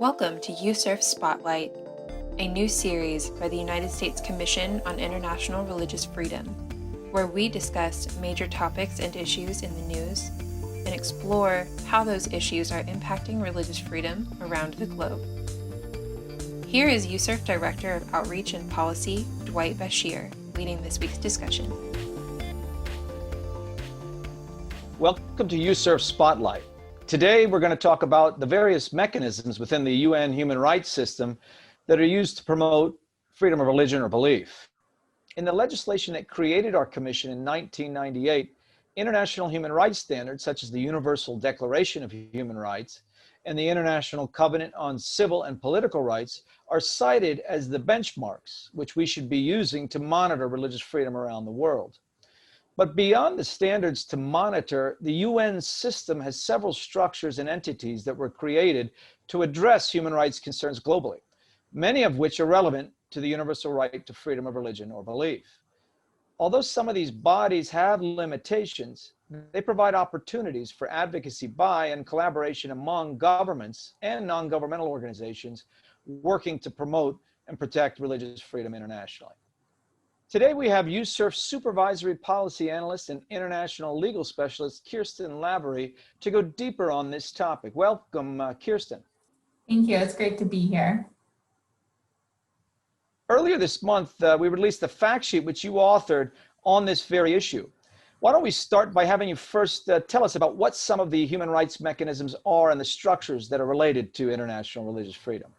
Welcome to USCIRF Spotlight, a new series by the United States Commission on International Religious Freedom, where we discuss major topics and issues in the news and explore how those issues are impacting religious freedom around the globe. Here is USCIRF Director of Outreach and Policy, Dwight Bashir, leading this week's discussion. Welcome to USCIRF Spotlight. Today, we're going to talk about the various mechanisms within the UN human rights system that are used to promote freedom of religion or belief. In the legislation that created our commission in 1998, international human rights standards such as the Universal Declaration of Human Rights and the International Covenant on Civil and Political Rights are cited as the benchmarks which we should be using to monitor religious freedom around the world. But beyond the standards to monitor, the UN system has several structures and entities that were created to address human rights concerns globally, many of which are relevant to the universal right to freedom of religion or belief. Although some of these bodies have limitations, they provide opportunities for advocacy by and collaboration among governments and non-governmental organizations working to promote and protect religious freedom internationally. Today, we have USCIRF Supervisory Policy Analyst and International Legal Specialist, Kirsten Lavery, to go deeper on this topic. Welcome, Kirsten. Thank you. It's great to be here. Earlier this month, we released a fact sheet which you authored on this very issue. Why don't we start by having you first tell us about what some of the human rights mechanisms are and the structures that are related to international religious freedom?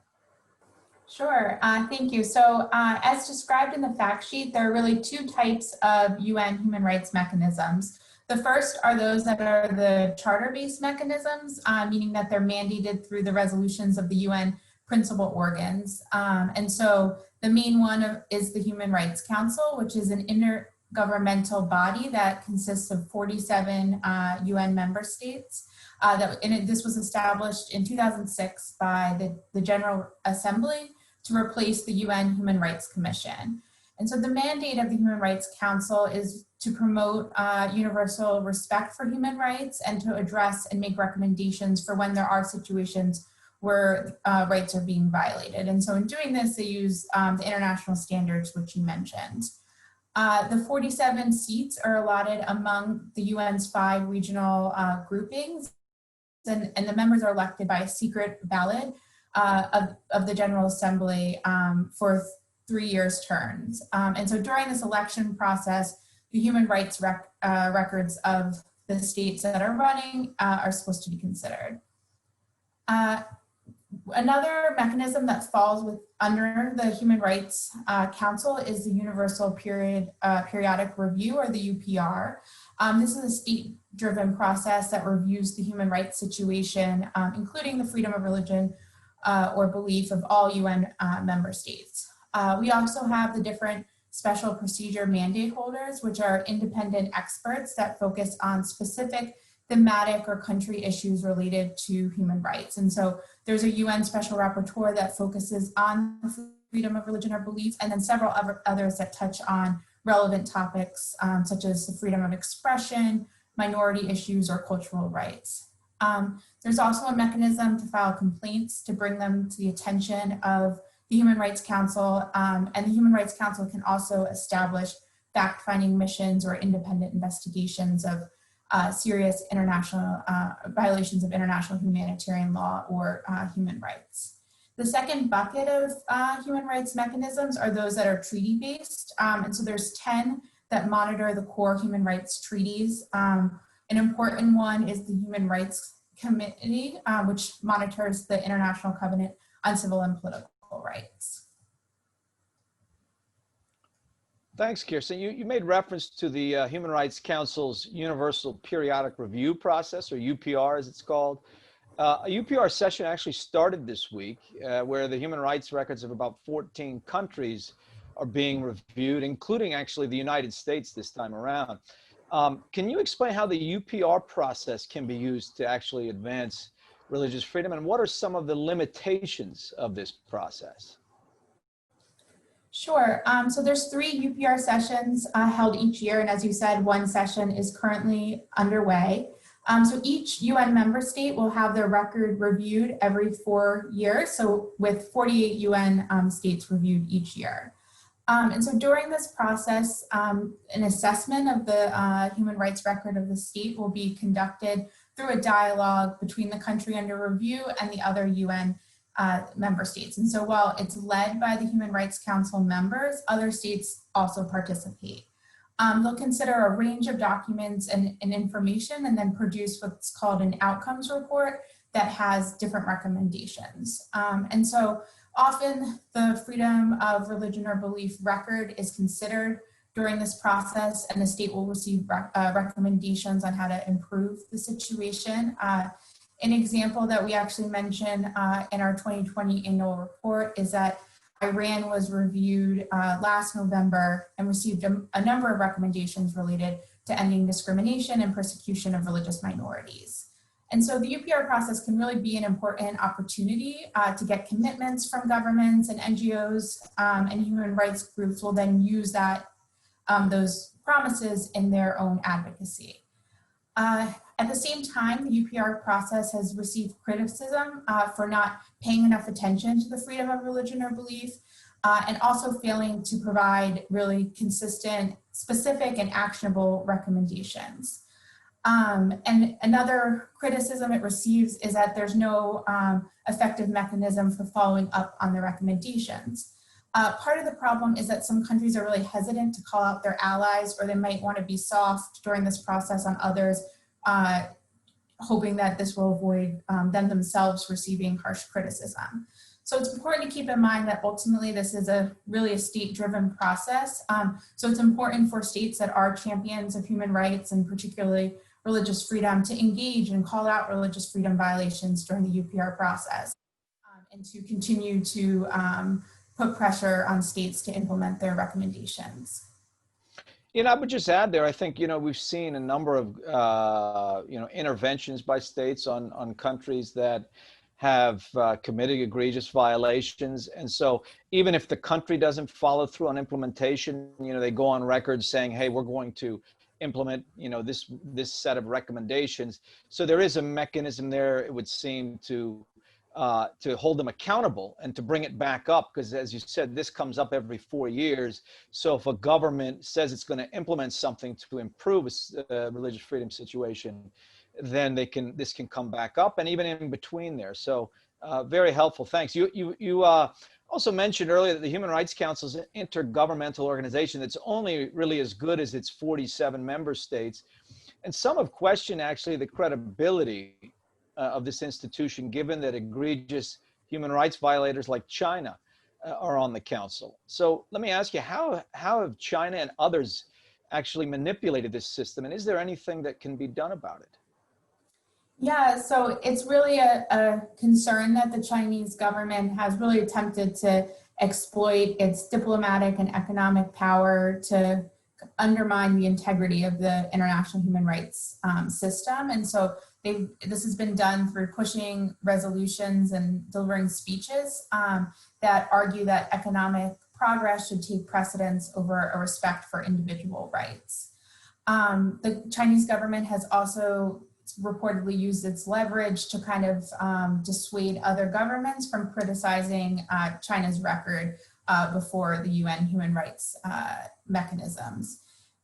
Sure, thank you. So as described in the fact sheet, there are really two types of UN human rights mechanisms. The first are those that are the charter-based mechanisms, meaning that they're mandated through the resolutions of the UN principal organs. And so the main one is the Human Rights Council, which is an intergovernmental body that consists of 47 UN member states. This was established in 2006 by the General Assembly to replace the UN Human Rights Commission. And so the mandate of the Human Rights Council is to promote universal respect for human rights and to address and make recommendations for when there are situations where rights are being violated. And so in doing this, they use the international standards, which you mentioned. The 47 seats are allotted among the UN's 5 regional groupings, and the members are elected by a secret ballot of the General Assembly for 3 years terms. And so during this election process, the human rights records of the states that are running are supposed to be considered. Another mechanism that falls under the Human Rights Council is the Universal Periodic Review, or the UPR. This is a state-driven process that reviews the human rights situation, including the freedom of religion or belief of all UN member states. We also have the different special procedure mandate holders, which are independent experts that focus on specific thematic or country issues related to human rights. And so there's a UN special rapporteur that focuses on freedom of religion or belief, and then several others that touch on relevant topics such as the freedom of expression, minority issues, or cultural rights. There's also a mechanism to file complaints to bring them to the attention of the Human Rights Council, and the Human Rights Council can also establish fact-finding missions or independent investigations of serious international violations of international humanitarian law or human rights. The second bucket of human rights mechanisms are those that are treaty-based. And so there's 10 that monitor the core human rights treaties. An important one is the Human Rights Committee, which monitors the International Covenant on Civil and Political Rights. Thanks, Kirsten. You made reference to the Human Rights Council's Universal Periodic Review process, or UPR as it's called. A UPR session actually started this week where the human rights records of about 14 countries are being reviewed, including actually the United States this time around. Can you explain how the UPR process can be used to actually advance religious freedom, and what are some of the limitations of this process? Sure. So there's 3 UPR sessions held each year, and as you said, one session is currently underway. So each UN member state will have their record reviewed every 4 years, so with 48 UN states reviewed each year. And so during this process, an assessment of the human rights record of the state will be conducted through a dialogue between the country under review and the other UN member states. And so while it's led by the Human Rights Council members, other states also participate. They'll consider a range of documents and information and then produce what's called an outcomes report that has different recommendations. And so often the freedom of religion or belief record is considered during this process, and the state will receive recommendations on how to improve the situation. An example that we actually mention in our 2020 annual report is that Iran was reviewed last November and received a number of recommendations related to ending discrimination and persecution of religious minorities. And so the UPR process can really be an important opportunity to get commitments from governments and NGOs, and human rights groups will then use those promises in their own advocacy. At the same time, the UPR process has received criticism for not paying enough attention to the freedom of religion or belief, and also failing to provide really consistent, specific, and actionable recommendations. And another criticism it receives is that there's no effective mechanism for following up on the recommendations. Part of the problem is that some countries are really hesitant to call out their allies, or they might want to be soft during this process on others, hoping that this will avoid them themselves receiving harsh criticism. So it's important to keep in mind that ultimately this is really a state-driven process. So it's important for states that are champions of human rights and particularly religious freedom to engage and call out religious freedom violations during the UPR process, and to continue to put pressure on states to implement their recommendations. I would just add there, I think, we've seen a number of, interventions by states on countries that have committed egregious violations. And so even if the country doesn't follow through on implementation, they go on record saying, hey, we're going to implement, this set of recommendations. So there is a mechanism there, it would seem, to hold them accountable and to bring it back up, because as you said, this comes up every 4 years. So if a government says it's going to implement something to improve a religious freedom situation, then this can come back up, and even in between there. So very helpful. Thanks. You also mentioned earlier that the Human Rights Council is an intergovernmental organization that's only really as good as its 47 member states. And some have questioned actually the credibility of this institution, given that egregious human rights violators like China are on the council. So let me ask you, how have China and others actually manipulated this system? And is there anything that can be done about it? Yeah, so it's really a concern that the Chinese government has really attempted to exploit its diplomatic and economic power to undermine the integrity of the international human rights system. And so this has been done through pushing resolutions and delivering speeches that argue that economic progress should take precedence over a respect for individual rights. The Chinese government has also reportedly used its leverage to kind of dissuade other governments from criticizing China's record before the UN human rights mechanisms.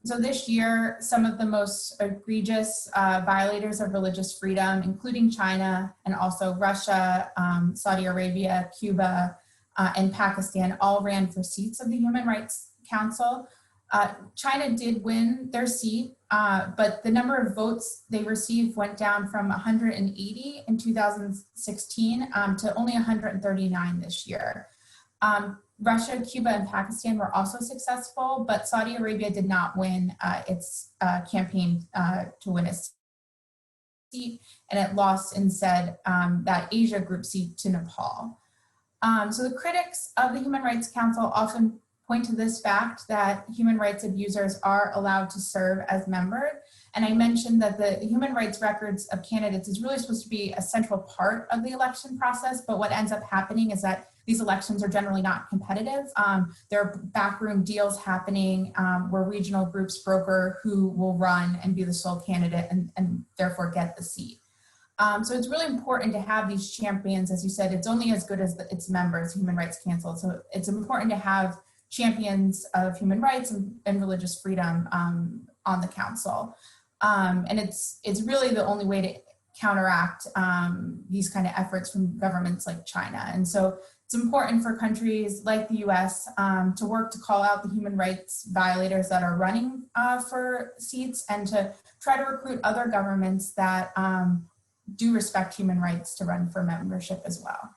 So this year, some of the most egregious violators of religious freedom, including China and also Russia, Saudi Arabia, Cuba, and Pakistan, all ran for seats of the Human Rights Council. China did win their seat, but the number of votes they received went down from 180 in 2016 to only 139 this year. Russia, Cuba, and Pakistan were also successful, but Saudi Arabia did not win its campaign to win a seat, and it lost instead that Asia group seat to Nepal. So the critics of the Human Rights Council often point to this fact that human rights abusers are allowed to serve as members. And I mentioned that the human rights records of candidates is really supposed to be a central part of the election process, but what ends up happening is that these elections are generally not competitive. There are backroom deals happening where regional groups broker who will run and be the sole candidate and therefore get the seat. So it's really important to have these champions. As you said, it's only as good as its members, Human Rights Council. So it's important to have champions of human rights and religious freedom on the council. And it's really the only way to counteract these kind of efforts from governments like China. And so it's important for countries like the US to work to call out the human rights violators that are running for seats and to try to recruit other governments that do respect human rights to run for membership as well.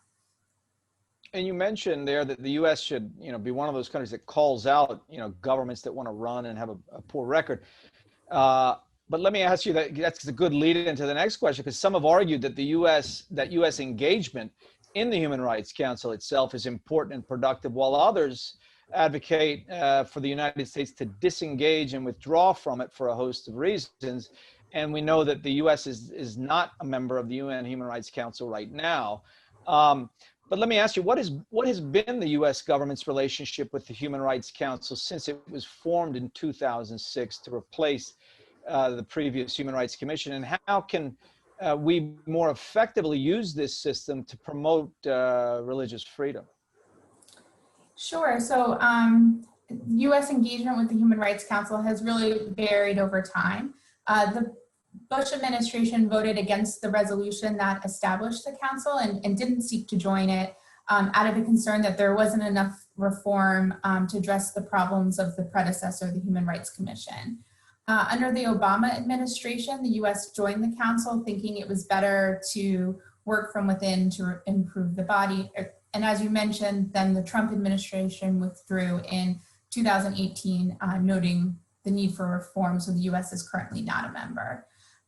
And you mentioned there that the U.S. should, be one of those countries that calls out, governments that want to run and have a poor record. But let me ask you that's a good lead into the next question, because some have argued that U.S. engagement in the Human Rights Council itself is important and productive, while others advocate for the United States to disengage and withdraw from it for a host of reasons. And we know that the U.S. is not a member of the UN Human Rights Council right now. But let me ask you, what has been the U.S. government's relationship with the Human Rights Council since it was formed in 2006 to replace the previous Human Rights Commission, and how can we more effectively use this system to promote religious freedom? Sure. So U.S. engagement with the Human Rights Council has really varied over time. The Bush administration voted against the resolution that established the council and didn't seek to join it out of a concern that there wasn't enough reform to address the problems of the predecessor, the Human Rights Commission. Under the Obama administration, the US joined the council thinking it was better to work from within to improve the body. And as you mentioned, then the Trump administration withdrew in 2018, noting the need for reform, so the US is currently not a member.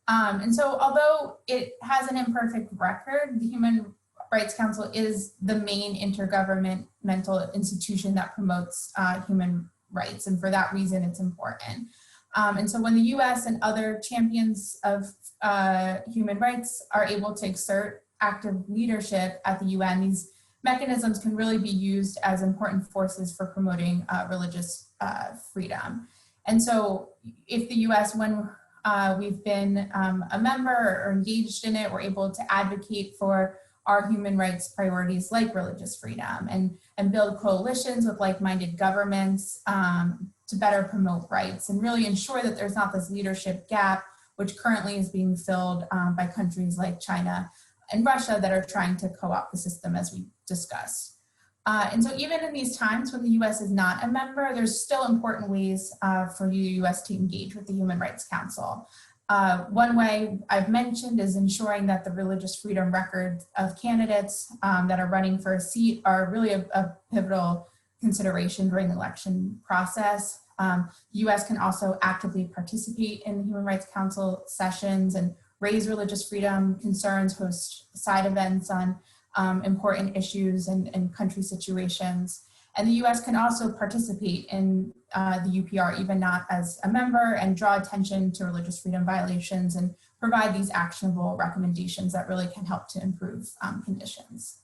And so although it has an imperfect record, the Human Rights Council is the main intergovernmental institution that promotes human rights, and for that reason it's important. And so when the US and other champions of human rights are able to exert active leadership at the UN, these mechanisms can really be used as important forces for promoting religious freedom. And so if the US, when we've been a member or engaged in it, we're able to advocate for our human rights priorities like religious freedom and build coalitions with like-minded governments to better promote rights and really ensure that there's not this leadership gap, which currently is being filled by countries like China and Russia that are trying to co-opt the system, as we discussed. And so even in these times when the US is not a member, there's still important ways for the US to engage with the Human Rights Council. One way I've mentioned is ensuring that the religious freedom records of candidates that are running for a seat are really a pivotal consideration during the election process. The US can also actively participate in the Human Rights Council sessions and raise religious freedom concerns, host side events on important issues and country situations. And the US can also participate in the UPR, even not as a member, and draw attention to religious freedom violations and provide these actionable recommendations that really can help to improve conditions.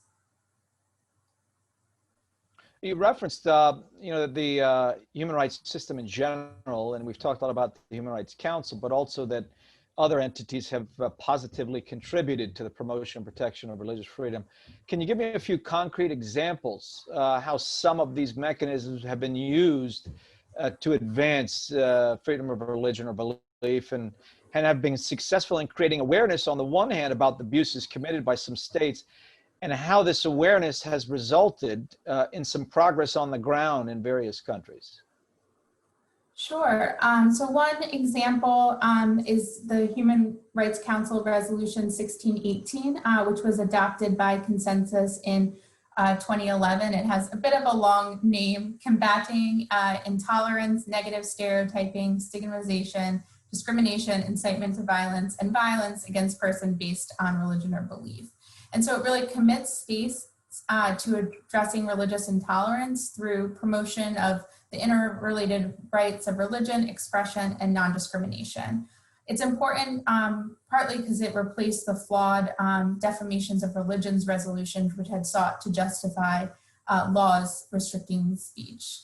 You referenced, the human rights system in general, and we've talked a lot about the Human Rights Council, but also that other entities have positively contributed to the promotion and protection of religious freedom. Can you give me a few concrete examples how some of these mechanisms have been used to advance freedom of religion or belief and have been successful in creating awareness on the one hand about the abuses committed by some states, and how this awareness has resulted in some progress on the ground in various countries? Sure. So one example is the Human Rights Council Resolution 1618, which was adopted by consensus in 2011. It has a bit of a long name: combating intolerance, negative stereotyping, stigmatization, discrimination, incitement to violence, and violence against persons based on religion or belief. And so it really commits states to addressing religious intolerance through promotion of the interrelated rights of religion, expression, and non-discrimination. It's important partly because it replaced the flawed defamations of religions resolutions, which had sought to justify laws restricting speech.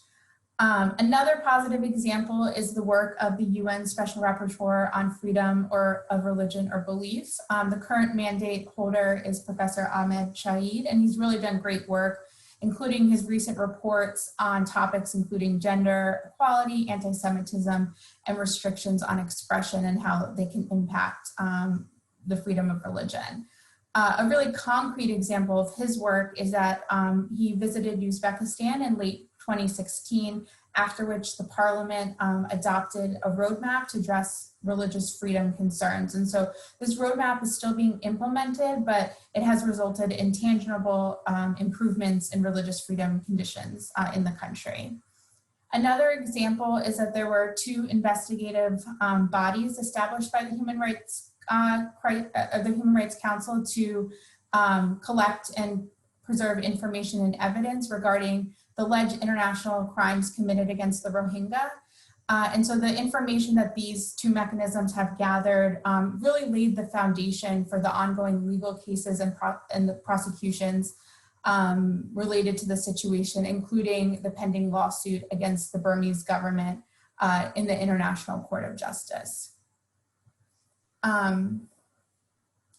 Another positive example is the work of the UN Special Rapporteur on freedom of religion or belief. The current mandate holder is Professor Ahmed Shahid, and he's really done great work, including his recent reports on topics including gender equality, anti-Semitism, and restrictions on expression and how they can impact the freedom of religion. A really concrete example of his work is that he visited Uzbekistan in late 2016, after which the parliament adopted a roadmap to address religious freedom concerns. And so this roadmap is still being implemented, but it has resulted in tangible improvements in religious freedom conditions in the country. Another example is that there were 2 investigative bodies established by the Human Rights Council to collect and preserve information and evidence regarding the alleged international crimes committed against the Rohingya. And so the information that these 2 mechanisms have gathered really laid the foundation for the ongoing legal cases and the prosecutions related to the situation, including the pending lawsuit against the Burmese government in the International Court of Justice.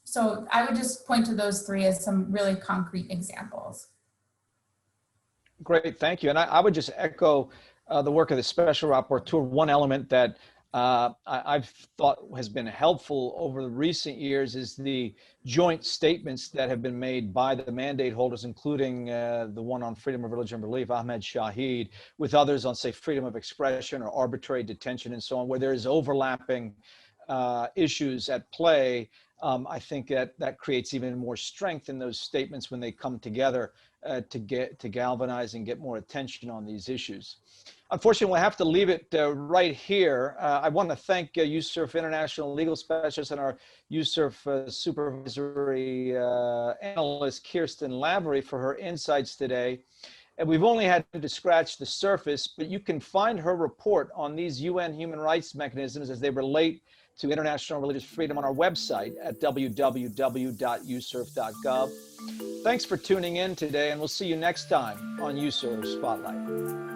So I would just point to those 3 as some really concrete examples. Great, thank you. And I would just echo the work of the Special Rapporteur. One element that I've thought has been helpful over the recent years is the joint statements that have been made by the mandate holders, including the one on freedom of religion and belief, Ahmed Shahid, with others on, say, freedom of expression or arbitrary detention and so on, where there is overlapping issues at play. I think that creates even more strength in those statements when they come together to galvanize and get more attention on these issues. Unfortunately, we'll have to leave it right here. I want to thank USCIRF International Legal Specialist and our USCIRF Supervisory Analyst, Kirsten Lavery, for her insights today. And we've only had to scratch the surface, but you can find her report on these UN human rights mechanisms as they relate to international religious freedom on our website at www.uscirf.gov. Thanks for tuning in today, and we'll see you next time on USCIRF Spotlight.